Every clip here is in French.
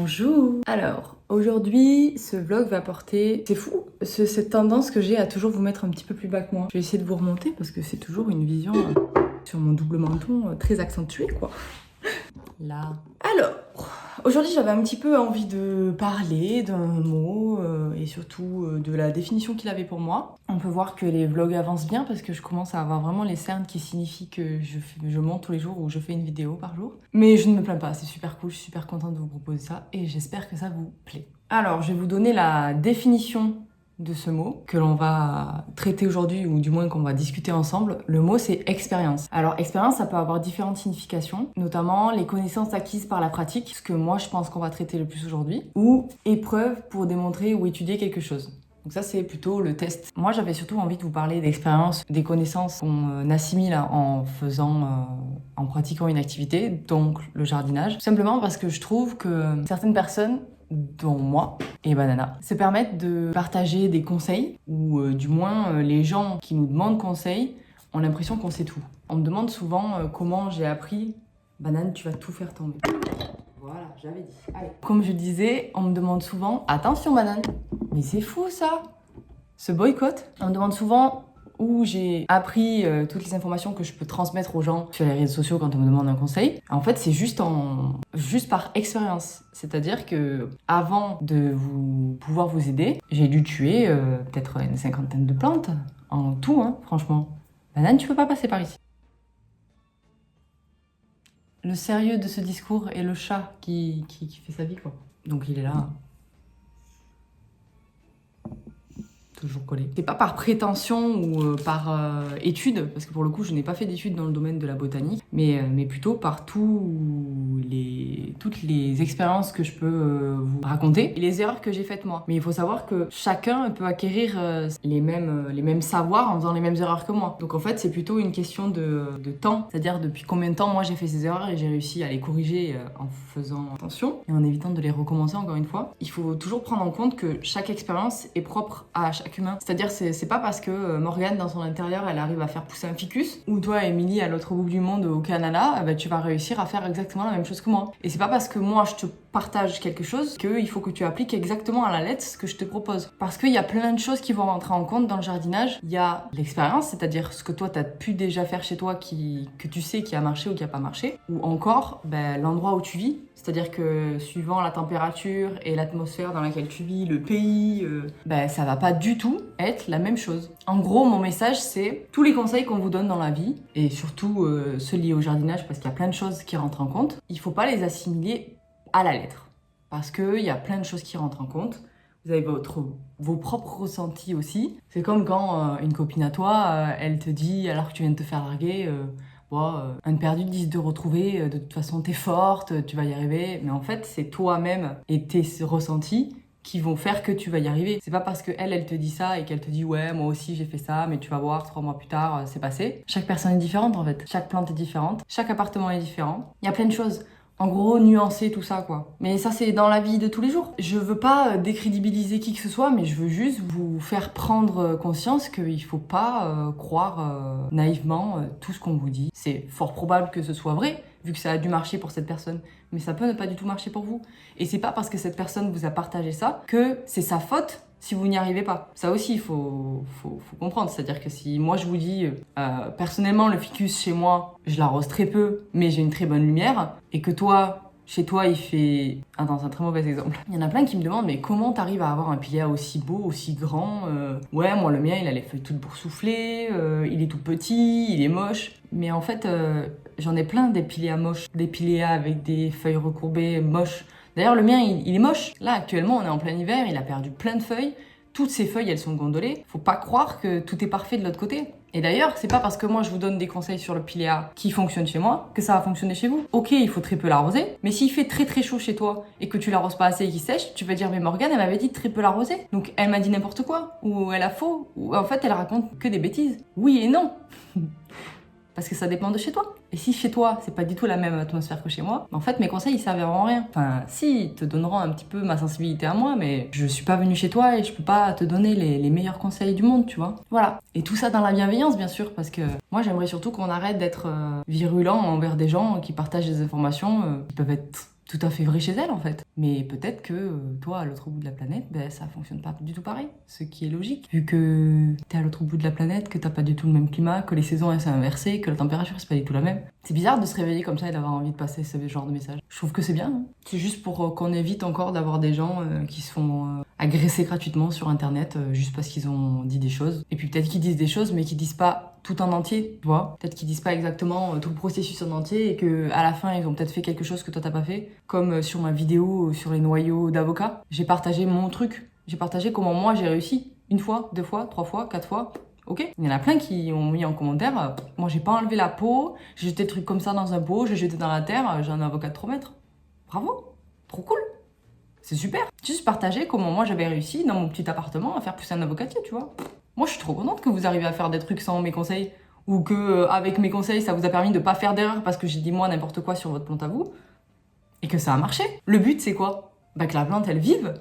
Bonjour. Alors, aujourd'hui, ce vlog va porter... C'est fou, cette tendance que j'ai à toujours vous mettre un petit peu plus bas que moi. Je vais essayer de vous remonter parce que c'est toujours une vision sur mon double menton très accentuée, quoi. Là. Alors, aujourd'hui, j'avais un petit peu envie de parler d'un mot et surtout de la définition qu'il avait pour moi. On peut voir que les vlogs avancent bien parce que je commence à avoir vraiment les cernes qui signifient que je monte tous les jours ou je fais une vidéo par jour. Mais je ne me plains pas, c'est super cool, je suis super contente de vous proposer ça et j'espère que ça vous plaît. Alors, je vais vous donner la définition de ce mot que l'on va traiter aujourd'hui ou du moins qu'on va discuter ensemble. Le mot c'est expérience. Alors expérience ça peut avoir différentes significations, notamment les connaissances acquises par la pratique, ce que moi je pense qu'on va traiter le plus aujourd'hui, ou épreuve pour démontrer ou étudier quelque chose. Donc ça c'est plutôt le test. Moi j'avais surtout envie de vous parler d'expérience, des connaissances qu'on assimile en en pratiquant une activité, donc le jardinage. Tout simplement parce que je trouve que certaines personnes, dont moi et Banana, se permettent de partager des conseils, ou du moins les gens qui nous demandent conseil ont l'impression qu'on sait tout. On me demande souvent comment j'ai appris. Banane, tu vas tout faire tomber. Voilà, j'avais dit. Allez. Comme je disais, on me demande souvent, attention Banane, mais c'est fou ça, ce boycott. On me demande souvent où j'ai appris toutes les informations que je peux transmettre aux gens sur les réseaux sociaux quand on me demande un conseil. En fait, c'est juste par expérience. C'est-à-dire que avant de pouvoir vous aider, j'ai dû tuer peut-être une 50aine de plantes en tout, hein, franchement. Banane, tu peux pas passer par ici. Le sérieux de ce discours est le chat qui fait sa vie, quoi. Donc il est là. Toujours collé. C'est pas par prétention ou par étude, parce que pour le coup je n'ai pas fait d'études dans le domaine de la botanique, mais plutôt par toutes les expériences que je peux vous raconter et les erreurs que j'ai faites moi. Mais il faut savoir que chacun peut acquérir les mêmes savoirs en faisant les mêmes erreurs que moi. Donc en fait c'est plutôt une question de temps, c'est-à-dire depuis combien de temps moi j'ai fait ces erreurs et j'ai réussi à les corriger en faisant attention et en évitant de les recommencer encore une fois. Il faut toujours prendre en compte que chaque expérience est propre à chaque humain. C'est-à-dire c'est pas parce que Morgane dans son intérieur elle arrive à faire pousser un ficus, ou toi Émilie à l'autre bout du monde au Canada, bah, tu vas réussir à faire exactement la même chose que moi. Et c'est pas parce que moi je te partage quelque chose qu'il faut que tu appliques exactement à la lettre ce que je te propose. Parce qu'il y a plein de choses qui vont rentrer en compte dans le jardinage. Il y a l'expérience, c'est-à-dire ce que toi t'as pu déjà faire chez toi que tu sais qui a marché ou qui a pas marché, ou encore l'endroit où tu vis. C'est-à-dire que suivant la température et l'atmosphère dans laquelle tu vis, le pays, ça va pas du tout être la même chose. En gros, mon message, c'est tous les conseils qu'on vous donne dans la vie, et surtout ceux liés au jardinage, parce qu'il y a plein de choses qui rentrent en compte, il faut pas les assimiler à la lettre. Parce qu'il y a plein de choses qui rentrent en compte. Vous avez vos propres ressentis aussi. C'est comme quand une copine à toi, elle te dit, alors que tu viens de te faire larguer... un de perdu, 10 de retrouvé, de toute façon t'es forte, tu vas y arriver. Mais en fait, c'est toi-même et tes ressentis qui vont faire que tu vas y arriver. C'est pas parce que elle te dit ça et qu'elle te dit ouais, moi aussi j'ai fait ça, mais tu vas voir, 3 mois plus tard, c'est passé. Chaque personne est différente en fait. Chaque plante est différente. Chaque appartement est différent. Il y a plein de choses. En gros, nuancer tout ça, quoi. Mais ça, c'est dans la vie de tous les jours. Je veux pas décrédibiliser qui que ce soit, mais je veux juste vous faire prendre conscience qu'il faut pas croire naïvement tout ce qu'on vous dit. C'est fort probable que ce soit vrai, vu que ça a dû marcher pour cette personne. Mais ça peut ne pas du tout marcher pour vous. Et c'est pas parce que cette personne vous a partagé ça que c'est sa faute si vous n'y arrivez pas. Ça aussi, il faut comprendre. C'est-à-dire que si moi je vous dis, personnellement, le ficus chez moi, je l'arrose très peu, mais j'ai une très bonne lumière, et que toi, chez toi, il fait... Attends, c'est un très mauvais exemple. Il y en a plein qui me demandent, mais comment t'arrives à avoir un pilier aussi beau, aussi grand Ouais, moi, le mien, il a les feuilles toutes boursouflées, il est tout petit, il est moche. Mais en fait, j'en ai plein des piliers moches, des piliers avec des feuilles recourbées moches. D'ailleurs, le mien, il est moche. Là, actuellement, on est en plein hiver, il a perdu plein de feuilles. Toutes ces feuilles, elles sont gondolées. Faut pas croire que tout est parfait de l'autre côté. Et d'ailleurs, c'est pas parce que moi, je vous donne des conseils sur le piléa qui fonctionnent chez moi que ça va fonctionner chez vous. Ok, il faut très peu l'arroser, mais s'il fait très très chaud chez toi et que tu l'arroses pas assez et qu'il sèche, tu vas dire, mais Morgane, elle m'avait dit de très peu l'arroser. Donc, elle m'a dit n'importe quoi. Ou elle a faux. Ou en fait, elle raconte que des bêtises. Oui et non. Parce que ça dépend de chez toi. Et si chez toi, c'est pas du tout la même atmosphère que chez moi, en fait, mes conseils, ils serviront à rien. Enfin, si, ils te donneront un petit peu ma sensibilité à moi, mais je suis pas venue chez toi et je peux pas te donner les meilleurs conseils du monde, tu vois. Voilà. Et tout ça dans la bienveillance, bien sûr, parce que moi, j'aimerais surtout qu'on arrête d'être virulent envers des gens qui partagent des informations qui peuvent être tout à fait vrai chez elle en fait. Mais peut-être que toi, à l'autre bout de la planète, ben, ça fonctionne pas du tout pareil. Ce qui est logique. Vu que t'es à l'autre bout de la planète, que t'as pas du tout le même climat, que les saisons elles s'est inversées, que la température c'est pas du tout la même. C'est bizarre de se réveiller comme ça et d'avoir envie de passer ce genre de message. Je trouve que c'est bien. Hein. C'est juste pour qu'on évite encore d'avoir des gens qui se font agresser gratuitement sur internet juste parce qu'ils ont dit des choses. Et puis peut-être qu'ils disent des choses mais qu'ils disent pas tout en entier, tu vois. Peut-être qu'ils disent pas exactement tout le processus en entier et que à la fin ils ont peut-être fait quelque chose que toi t'as pas fait. Comme sur ma vidéo sur les noyaux d'avocat, j'ai partagé mon truc. J'ai partagé comment moi j'ai réussi. 1 fois, 2 fois, 3 fois, 4 fois. Ok. Il y en a plein qui ont mis en commentaire moi j'ai pas enlevé la peau, j'ai jeté le truc comme ça dans un pot, j'ai jeté dans la terre, j'ai un avocat de 3 mètres. Bravo, trop cool. C'est super. Juste partager comment moi j'avais réussi dans mon petit appartement à faire pousser un avocatier, tu vois. Moi, je suis trop contente que vous arriviez à faire des trucs sans mes conseils. Ou que, avec mes conseils, ça vous a permis de pas faire d'erreur parce que j'ai dit moi n'importe quoi sur votre plante à vous. Et que ça a marché. Le but, c'est quoi? Bah, que la plante, elle vive.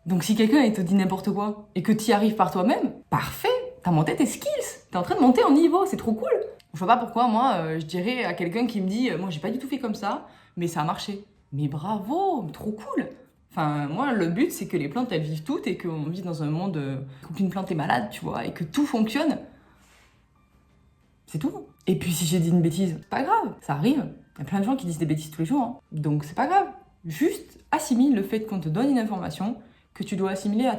Donc, si quelqu'un, il te dit n'importe quoi et que t'y arrives par toi-même, parfait. T'as monté tes skills. T'es en train de monter en niveau. C'est trop cool. Je vois pas pourquoi, moi, je dirais à quelqu'un qui me dit moi, j'ai pas du tout fait comme ça, mais ça a marché. Mais bravo, trop cool. Enfin, moi, le but, c'est que les plantes, elles vivent toutes et qu'on vit dans un monde où qu'une plante est malade, tu vois, et que tout fonctionne. C'est tout. Et puis, si j'ai dit une bêtise, c'est pas grave, ça arrive. Il y a plein de gens qui disent des bêtises tous les jours, hein. Donc c'est pas grave. Juste assimile le fait qu'on te donne une information que tu dois assimiler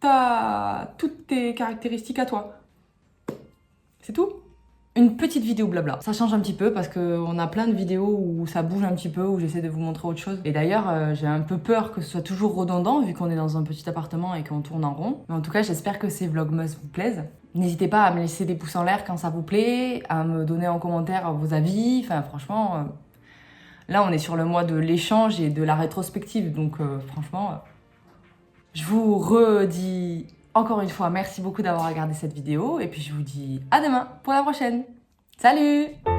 à toutes tes caractéristiques à toi. C'est tout. Une petite vidéo blabla. Ça change un petit peu parce qu'on a plein de vidéos où ça bouge un petit peu, où j'essaie de vous montrer autre chose. Et d'ailleurs, j'ai un peu peur que ce soit toujours redondant vu qu'on est dans un petit appartement et qu'on tourne en rond. Mais en tout cas, j'espère que ces vlogmas vous plaisent. N'hésitez pas à me laisser des pouces en l'air quand ça vous plaît, à me donner en commentaire vos avis. Enfin, franchement, là, on est sur le mois de l'échange et de la rétrospective. Donc, franchement, je vous redis encore une fois merci beaucoup d'avoir regardé cette vidéo. Et puis, je vous dis à demain pour la prochaine. Salut!